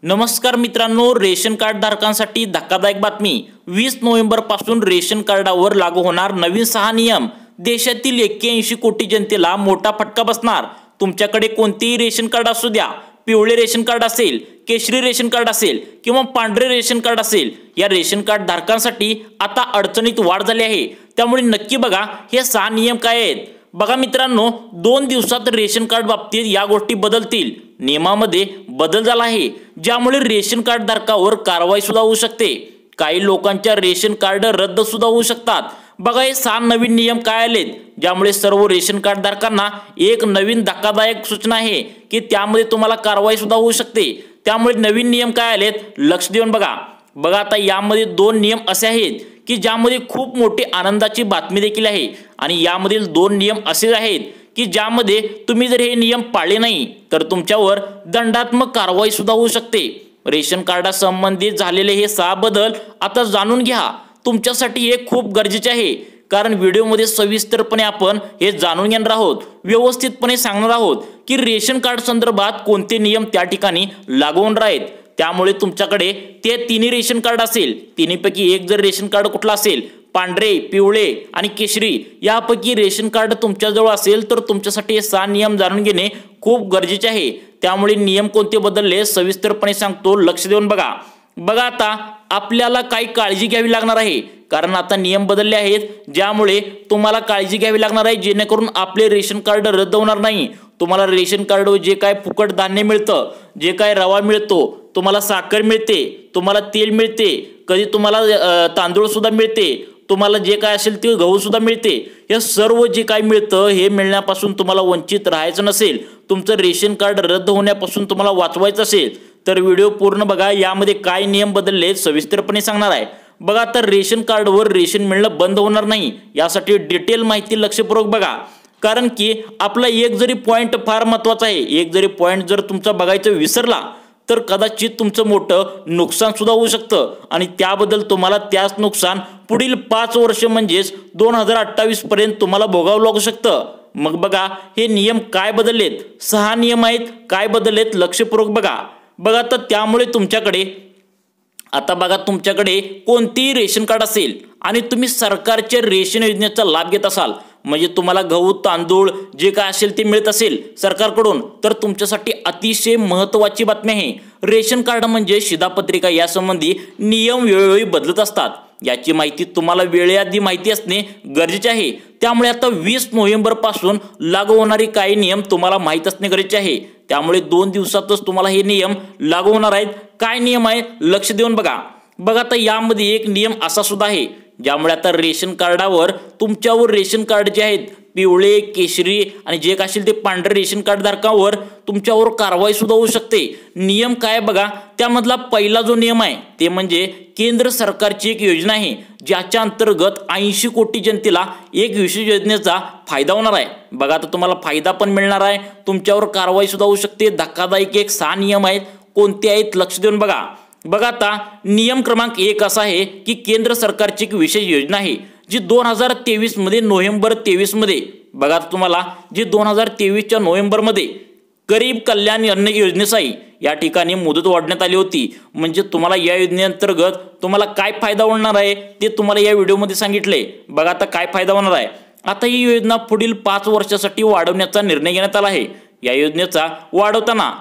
नमस्कार मित्रांनो, ration card धारकांसाठी धक्कादायक बातमी। 20 नोव्हेंबर पासून रेशन कार्डावर लागू होणार नवीन 6 नियम। देशातील 81 कोटी जनतेला मोठा फटका बसणार। तुमच्याकडे कोणतेही रेशन कार्ड असू द्या, पिवळे रेशन कार्ड असेल, केशरी रेशन कार्ड असेल किंवा पांढरे रेशन कार्ड असेल, या रेशन कार्ड धारकांसाठी आता अडचणीत वाढ झाली आहे। त्यामुळे नक्की बघा हे 6 नियम काय आहेत। बघा मित्रांनो, 2 दिवसात रेशन कार्ड बाबतीत या गोष्टी बदलतील। नियमामध्ये बदल झाला आहे, ज्यामुळे रेशन कार्ड धारकावर कारवाई सुद्धा होऊ शकते। काही लोकांच्या रेशन कार्ड रद्द सुद्धा होऊ शकतात। बघा हे 6 नवीन नियम काय आलेत, ज्यामुळे सर्व रेशन कार्ड धारकांना एक नवीन धक्कादायक सूचना आहे की त्यामध्ये तुम्हाला कारवाई सुद्धा होऊ शकते। त्यामुळे नवीन नियम काय आलेत, लक्ष देऊन बघा। बघा आता यामध्ये 2 नियम असे आहेत की ज्यामध्ये खूप मोठी आनंदाची बातमी देखील आहे, आणि यामधील 2 नियम असे आहेत की ज्यामध्ये तुम्ही जर हे नियम पाळले नाही तर तुमच्यावर दंडात्मक कारवाई सुद्धा होऊ शकते। रेशन कार्डासंबंधित झालेले हे 6 बदल आता जाणून घ्या। तुमच्यासाठी हे खूप गरजेचे आहे, कारण व्हिडिओमध्ये सविस्तरपणे आपण हे जाणून घेणार आहोत, व्यवस्थितपणे सांगणार आहोत की रेशन कार्ड संदर्भात कोणते नियम त्या ठिकाणी लागू होणार आहेत। त्यामुळे तुमच्याकडे ते तिन्ही रेशन कार्ड असेल, तिन्हीपैकी एक जर रेशन कार्ड कुठला असेल, पांढरे, पिवळे आणि केशरी, यापैकी रेशन कार्ड तुमच्याजवळ असेल तर तुमच्यासाठी हे 6 नियम जाणून घेणे खूप गरजेचे आहे। त्यामुळे नियम कोणते बदलले सविस्तरपणे सांगतो, लक्ष देऊन बघा। बघा आता आपल्याला काही काळजी घ्यावी लागणार आहे, कारण आता नियम बदलले आहेत, ज्यामुळे तुम्हाला काळजी घ्यावी लागणार आहे, जेणेकरून आपले रेशन कार्ड रद्द होणार नाही। तुम्हाला रेशन कार्डवर जे काय फुकट धान्य मिळतं, जे काय रवा मिळतो, तुम्हाला साखर मिळते, तुम्हाला तेल मिळते, कधी तुम्हाला तांदूळ सुद्धा मिळते, तुम्हाला जे काय असेल ते गहू सुद्धा मिळते, हे सर्व जे काय मिळतं हे मिळण्यापासून तुम्हाला वंचित राहायचं नसेल, तुमचं रेशन कार्ड रद्द होण्यापासून तुम्हाला वाचवायचं असेल तर व्हिडिओ पूर्ण बघा। यामध्ये काय नियम बदलले सविस्तरपणे सांगणार आहे। बघा आता रेशन कार्डवर रेशन मिळणं बंद होणार नाही, यासाठी डिटेल माहिती लक्षपूर्वक बघा, कारण की आपला एक जरी पॉइंट फार महत्त्वाचा आहे। एक जरी पॉइंट जर तुमचा बघायचं विसरला तर कदाचित तुमचं मोठं नुकसान सुद्धा होऊ शकतं, आणि त्याबद्दल तुम्हाला त्याच नुकसान पुढील 5 वर्ष म्हणजेच 2028 पर्यंत तुम्हाला भोगावं लागू शकतं। मग बघा हे नियम काय बदललेत, 6 नियम आहेत, काय बदललेत लक्षपूर्वक बघा। बघा तर त्यामुळे तुमच्याकडे आता बघा तुमच्याकडे कोणतेही रेशन कार्ड असेल आणि तुम्ही सरकारच्या रेशन योजनेचा लाभ घेत असाल, म्हणजे तुम्हाला गहू तांदूळ जे काय असेल ते मिळत असेल सरकारकडून, तर तुमच्यासाठी अतिशय महत्त्वाची बातमी आहे। रेशन कार्ड म्हणजे शिधापत्रिका यासंबंधी नियम वेळोवेळी बदलत असतात, याची माहिती तुम्हाला वेळेआधी माहिती असणे गरजेचे आहे। त्यामुळे आता 20 नोव्हेंबर पासून लागू होणारे काही नियम तुम्हाला माहीत असणे गरजेचे आहे। त्यामुळे 2 दिवसातच तुम्हाला हे नियम लागू होणार आहेत। काय नियम आहे लक्ष देऊन बघा। बघा आता यामध्ये एक नियम असा सुद्धा आहे, ज्यामुळे आता रेशन कार्डावर तुमच्यावर रेशन कार्ड जे आहेत पिवळे, केशरी आणि जे काय असेल ते पांढरे रेशन कार्ड धारकावर तुमच्यावर कारवाई सुद्धा होऊ शकते। नियम काय बघा, त्यामधला पहिला जो नियम आहे ते म्हणजे केंद्र सरकारची एक योजना आहे, ज्याच्या अंतर्गत 80 कोटी जनतेला एक विशेष योजनेचा फायदा होणार आहे। बघा आता तुम्हाला फायदा पण मिळणार आहे, तुमच्यावर कारवाई सुद्धा होऊ शकते। धक्कादायक एक 6 नियम आहेत, कोणते आहेत लक्ष देऊन बघा। बघा आता नियम क्रमांक 1 असा आहे की केंद्र सरकारची एक विशेष योजना आहे जी 2023 मध्ये नोव्हेंबर 23 मध्ये, बघा तुम्हाला जी 2023च्या नोव्हेंबरमध्ये गरीब कल्याण अन्न योजनेसाठी या ठिकाणी मुदत वाढवण्यात आली होती। म्हणजे तुम्हाला या योजनेअंतर्गत तुम्हाला काय फायदा होणार आहे ते तुम्हाला या व्हिडिओमध्ये सांगितले। बघा आता काय फायदा होणार आहे। आता ही योजना पुढील 5 वर्षासाठी वाढवण्याचा निर्णय घेण्यात आला आहे। या योजनेचा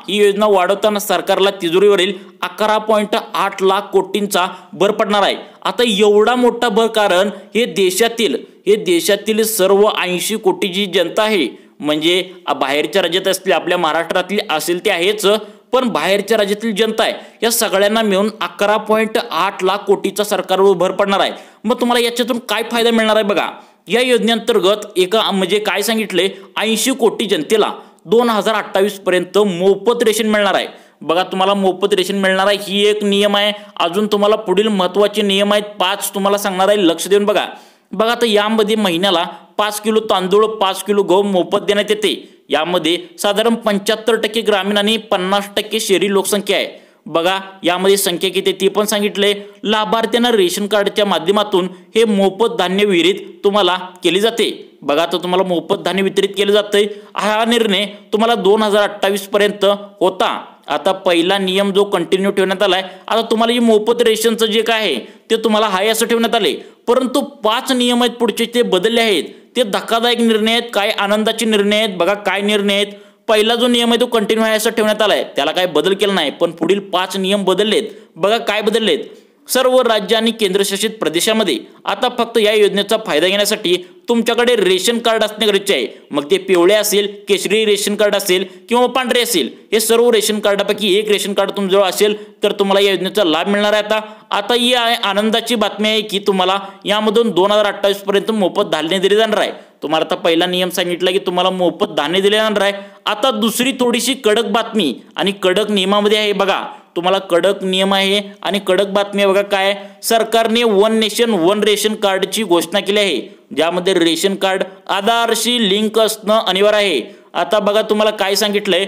ही योजना वाढवताना सरकारला तिजोरीवरील 11.8 लाख कोटींचा भर पडणार आहे। आता एवढा मोठा भर, कारण हे देशातील सर्व 80 कोटी जी जनता आहे, म्हणजे बाहेरच्या राज्यात असतील, आपल्या महाराष्ट्रातली असेल ते आहेच, पण बाहेरच्या राज्यातील जनता आहे, या सगळ्यांना मिळून 11.8 लाख कोटीचा सरकारवर भर पडणार आहे। मग तुम्हाला याच्यातून काय फायदा मिळणार आहे बघा। या योजनेअंतर्गत म्हणजे काय सांगितले, 80 कोटी जनतेला 2028 पर्यंत मोफत रेशन मिळणार आहे। बघा तुम्हाला मोफत रेशन मिळणार आहे, ही एक नियम आहे। अजून तुम्हाला पुढील महत्त्वाचे नियम आहेत, 5 तुम्हाला सांगणार आहे, लक्ष देऊन बघा। बघा आता यामध्ये महिन्याला 5 किलो तांदूळ, 5 किलो गहू मोफत देण्यात येते। यामध्ये साधारण 75% ग्रामीण आणि 50% शहरी लोकसंख्या आहे। बघा यामध्ये संख्या किती ती पण सांगितले। लाभार्थ्यांना रेशन कार्डच्या माध्यमातून हे मोफत धान्य वितरित तुम्हाला केले जाते। बघा आता तुम्हाला मोफत धान्य वितरित केले जाते। हा निर्णय तुम्हाला 2028 पर्यंत होता आता पहिला नियम जो कंटिन्यू ठेवण्यात आलाय, आता तुम्हाला ही मोफत रेशनचं जे काय आहे ते तुम्हाला हाय असं ठेवण्यात आले, परंतु 5 नियम आहेत पुढचे ते बदलले आहेत. ते धक्कादायक निर्णय आहेत, काय आनंदाचे निर्णय आहेत. बघा काय निर्णय आहेत. पहिला जो नियम आहे तो कंटिन्यू आहे असं ठेवण्यात आलाय, त्याला काय बदल केला नाही, पण पुढील 5 नियम बदललेत. बघा काय बदललेत. सर्व राज्य आणि केंद्रशासित प्रदेशामध्ये आता फक्त या योजनेचा फायदा घेण्यासाठी तुमच्याकडे रेशन कार्ड असणे गरजेचे आहे. मग ते पिवळे असेल, केशरी रेशन कार्ड असेल किंवा पांढरे असेल, हे सर्व रेशन कार्डापैकी एक रेशन कार्ड तुमच्याजवळ असेल तर तुम्हाला या योजनेचा लाभ मिळणार आहे. आता ही आनंदाची बातमी आहे की तुम्हाला यामधून 2028 पर्यंत मोफत धान्य दिले जाणार आहे. तुम्हाला आता पहिला नियम सांगितला की तुम्हाला मोफत धान्य दिले जाणार आहे. आता दुसरी थोडीशी कडक बातमी आणि कडक नियमामध्ये आहे. बघा तुम्हाला कडक नियम आहे आणि कडक बातमी आहे. बघा काय, सरकारने वन नेशन वन रेशन कार्डची घोषणा केली आहे, ज्यामध्ये रेशन कार्ड आधारशी लिंक असणं अनिवार्य आहे. आता बघा तुम्हाला काय सांगितलंय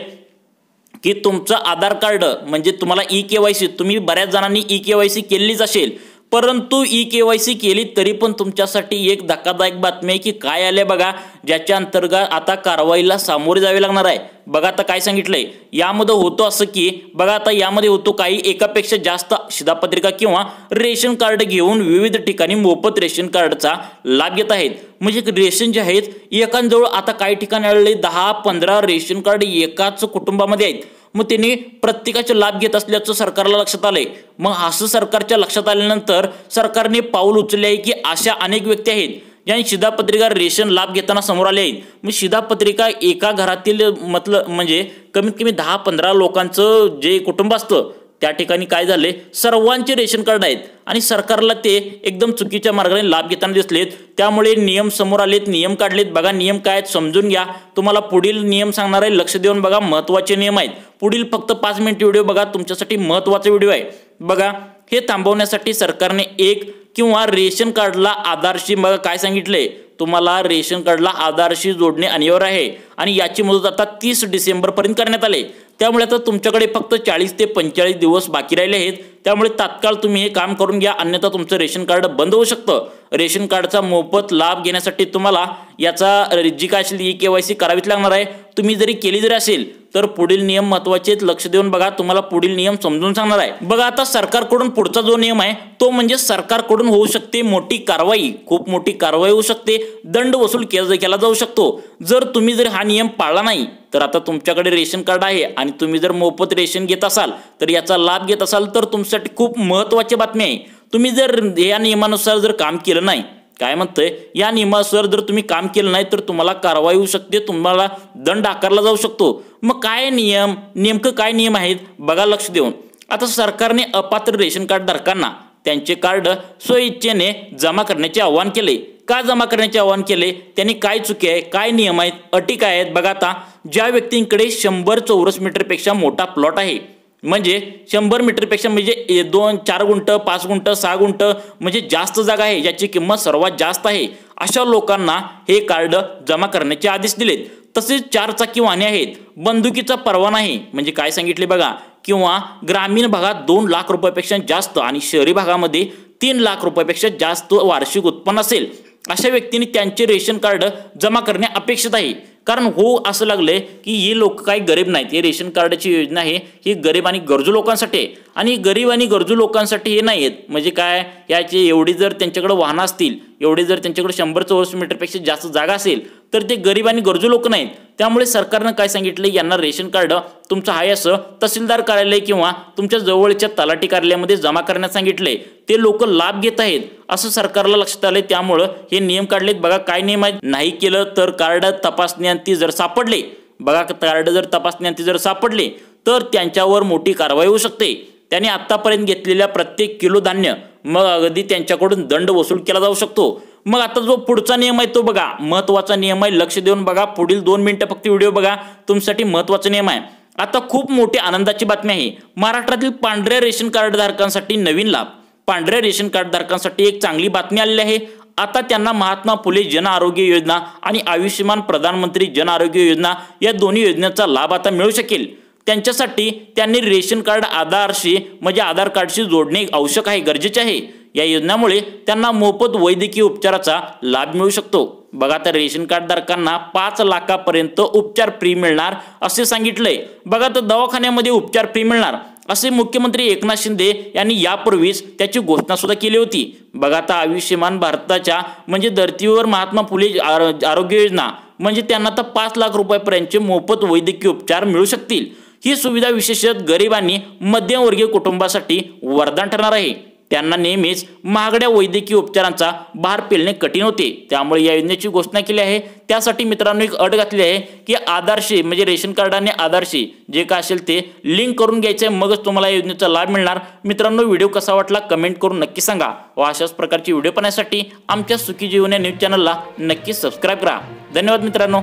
की तुमचं आधार कार्ड म्हणजे तुम्हाला ई-KYC, तुम्ही बऱ्याच जणांनी ई-KYC केलीच असेल, परंतु ई-KYC केली तरी पण तुमच्यासाठी एक धक्कादायक बातमी आहे की काय आले बघा, ज्याच्या अंतर्गत आता कारवाईला सामोरे जावे लागणार आहे. बघा आता काय सांगितलंय यामध्ये होतं असं की बघा आता यामध्ये होतो काही एकापेक्षा जास्त शिधापत्रिका किंवा रेशन कार्ड घेऊन विविध ठिकाणी मोफत रेशन कार्डचा लाभ घेत आहेत. म्हणजे रेशन जे आहेत एकांजवळ आता काही ठिकाणी आलेले 10-15 रेशन कार्ड एकाच कुटुंबामध्ये आहेत. मग त्यांनी प्रत्येकाचे लाभ घेत असल्याचं सरकारला लक्षात आलंय. मग असं सरकारच्या लक्षात आल्यानंतर सरकारने पाऊल उचलले आहे की अशा अनेक व्यक्ती आहेत ज्यांनी शिधापत्रिका रेशन लाभ घेताना समोर आले आहेत. मग शिधापत्रिका एका घरातील म्हणजे कमीत कमी 10-15 लोकांचं जे कुटुंब असतं त्या ठिकाणी काय झाले, सर्वांचे रेशन कार्ड आहेत आणि सरकारला ते एकदम चुकीच्या मार्गाने लाभ घेताना दिसलेत. त्यामुळे नियम समोर आलेत, नियम काढलेत. बघा नियम काय आहेत समजून घ्या. तुम्हाला पुढील नियम सांगणार आहे, लक्ष देऊन बघा. महत्त्वाचे नियम आहेत. पुढील फक्त 5 मिनिट व्हिडिओ बघा, तुमच्यासाठी महत्त्वाचा व्हिडिओ आहे. बघा हे थांबवण्यासाठी सरकारने एक किंवा रेशन कार्डला आधारशी, बघा काय सांगितले, तुम्हाला रेशन कार्डला आधारशी जोडणे अनिवार्य आहे आणि याची मुदत आता 30 डिसेंबर पर्यंत करण्यात आले. त्यामुळे आता तुमच्याकडे फक्त 40 ते 45 दिवस बाकी राहिले आहेत. त्यामुळे तात्काळ तुम्ही हे काम करून घ्या, अन्यथा तुमचं रेशन कार्ड बंद होऊ शकतं. रेशन कार्डचा मोफत लाभ घेण्यासाठी तुम्हाला याचा जी काय असेल ई-KYC करावीच लागणार आहे. तुम्ही जरी केली जरी असेल तर पुढील नियम महत्त्वाचे आहेत, लक्ष देऊन बघा. तुम्हाला पुढील नियम समजून सांगणार आहे. बघा आता सरकारकडून पुढचा जो नियम आहे तो म्हणजे सरकारकडून होऊ शकते मोठी कारवाई, खूप मोठी कारवाई होऊ शकते, दंड वसूल केला जाऊ शकतो जर तुम्ही जर हा नियम पाळला नाही. तर आता तुमच्याकडे रेशन कार्ड आहे आणि तुम्ही जर मोफत रेशन घेत असाल तर याचा लाभ घेत असाल तर तुमच्यासाठी खूप महत्त्वाची बातमी आहे. तुम्ही जर या नियमानुसार जर काम केलं नाही, काय म्हणतंय, या नियमानुसार जर तुम्ही काम केलं नाही तर तुम्हाला कारवाई होऊ शकते, तुम्हाला दंड आकारला जाऊ शकतो. मग काय नियम, नेमकं काय नियम आहेत बघा लक्ष देऊन. आता सरकारने अपात्र रेशन कार्ड धारकांना त्यांचे कार्ड स्वइच्छेने जमा करण्याचे आवाहन केले. का जमा करण्याचे आवाहन केले, त्यांनी काय चुकी आहे, काय नियम आहेत, अटी काय आहेत. बघा आता ज्या व्यक्तींकडे 100 चौरस मीटरपेक्षा मोठा प्लॉट आहे, म्हणजे 100 मीटरपेक्षा म्हणजे 2-4 गुंठ, 5 गुंठ, 6 गुंठ म्हणजे जास्त जागा आहे, ज्याची किंमत सर्वात जास्त आहे, अशा लोकांना हे कार्ड जमा करण्याचे आदेश दिलेत. तसेच 4 चाकी वाहने आहेत, बंदुकीचा परवाना आहे, म्हणजे काय सांगितले बघा, किंवा ग्रामीण भागात 2 लाख रुपयापेक्षा जास्त आणि शहरी भागामध्ये 3 लाख रुपयापेक्षा जास्त वार्षिक उत्पन्न असेल, अशा व्यक्तींनी त्यांचे रेशन कार्ड जमा करणे अपेक्षित आहे. कारण हो असं लागलंय की हे लोक काही गरीब नाहीत, हे रेशन कार्डाची योजना आहे ही गरीब आणि गरजू लोकांसाठी आहे आणि गरीब आणि गरजू लोकांसाठी हे नाही आहेत. म्हणजे काय, याचे एवढी जर त्यांच्याकडे वाहनं असतील, एवढे जर त्यांच्याकडे 100 चौरस मीटरपेक्षा जास्त जागा असेल तर ते गरीब आणि गरजू लोक नाहीत. त्यामुळे सरकारनं काय सांगितलं, यांना रेशन कार्ड तुमचं आहे असं तहसीलदार कार्यालय किंवा तुमच्या जवळच्या तलाठी कार्यालयामध्ये जमा करण्यास सांगितले. ते लोक लाभ घेत आहेत असं सरकारला लक्षात आले, त्यामुळं हे नियम काढलेत. बघा काय नियम आहेत, नाही केलं तर कार्ड तपासण्याअंती जर सापडले, बघा कार्ड जर तपासण्याअंती जर सापडले तर त्यांच्यावर मोठी कारवाई होऊ शकते. त्यांनी आतापर्यंत घेतलेल्या प्रत्येक किलो धान्य मग अगदी त्यांच्याकडून दंड वसूल केला जाऊ शकतो. मग आता जो पुढचा नियम आहे तो बघा, महत्त्वाचा नियम आहे, लक्ष देऊन बघा. पुढील 2 मिनिटं फक्त व्हिडिओ बघा, तुमच्यासाठी महत्त्वाचा नियम आहे. आता खूप मोठी आनंदाची बातमी आहे, महाराष्ट्रातील पांढऱ्या रेशन कार्ड धारकांसाठी नवीन लाभ. पांढऱ्या रेशन कार्ड धारकांसाठी एक चांगली बातमी आलेली आहे. आता त्यांना महात्मा फुले जन आरोग्य योजना आणि आयुष्यमान प्रधानमंत्री जन आरोग्य योजना या दोन्ही योजनेचा लाभ आता मिळू शकेल. त्यांच्यासाठी त्यांनी रेशन कार्ड आधारशी म्हणजे आधार कार्डशी जोडणे आवश्यक आहे, गरजेचे आहे। या योजनेमुळे त्यांना मोफत वैद्यकीय उपचाराचा लाभ मिळू शकतो। बघा तर रेशन कार्ड धारकांना 5 लाखापर्यंत उपचार फ्री मिळणार असे सांगितलंय। बघा तर दवाखान्यामध्ये उपचार फ्री मिळणार असे मुख्यमंत्री एकनाथ शिंदे यांनी यापूर्वीच त्याची घोषणा सुद्धा केली होती। बघा तर आयुष्यमान भारताच्या म्हणजे धर्तीवर महात्मा फुले आरोग्य योजना म्हणजे त्यांना तर 5 लाख रुपयापर्यंतचे मोफत वैद्यकीय उपचार मिळू शकतील। ही सुविधा विशेषतः गरीब आणि मध्यमवर्गीय कुटुंबासाठी वरदान ठरणार आहे। त्यांना नेहमीच महागड्या वैद्यकीय उपचारांचा भार पेलणे कठीण होते, त्यामुळे या योजनेची घोषणा केली आहे। त्यासाठी मित्रांनो एक अट घातली आहे की आधारशी म्हणजे रेशन कार्ड आणि आधारशी जे काय असेल ते लिंक करून घ्यायचे, मगच तुम्हाला या योजनेचा लाभ मिळणार। मित्रांनो व्हिडिओ कसा वाटला कमेंट करून नक्की सांगा व अशाच प्रकारची व्हिडिओ पाहण्यासाठी आमच्या सुखी जीवन या न्यूज चॅनलला नक्की सबस्क्राईब करा। धन्यवाद मित्रांनो।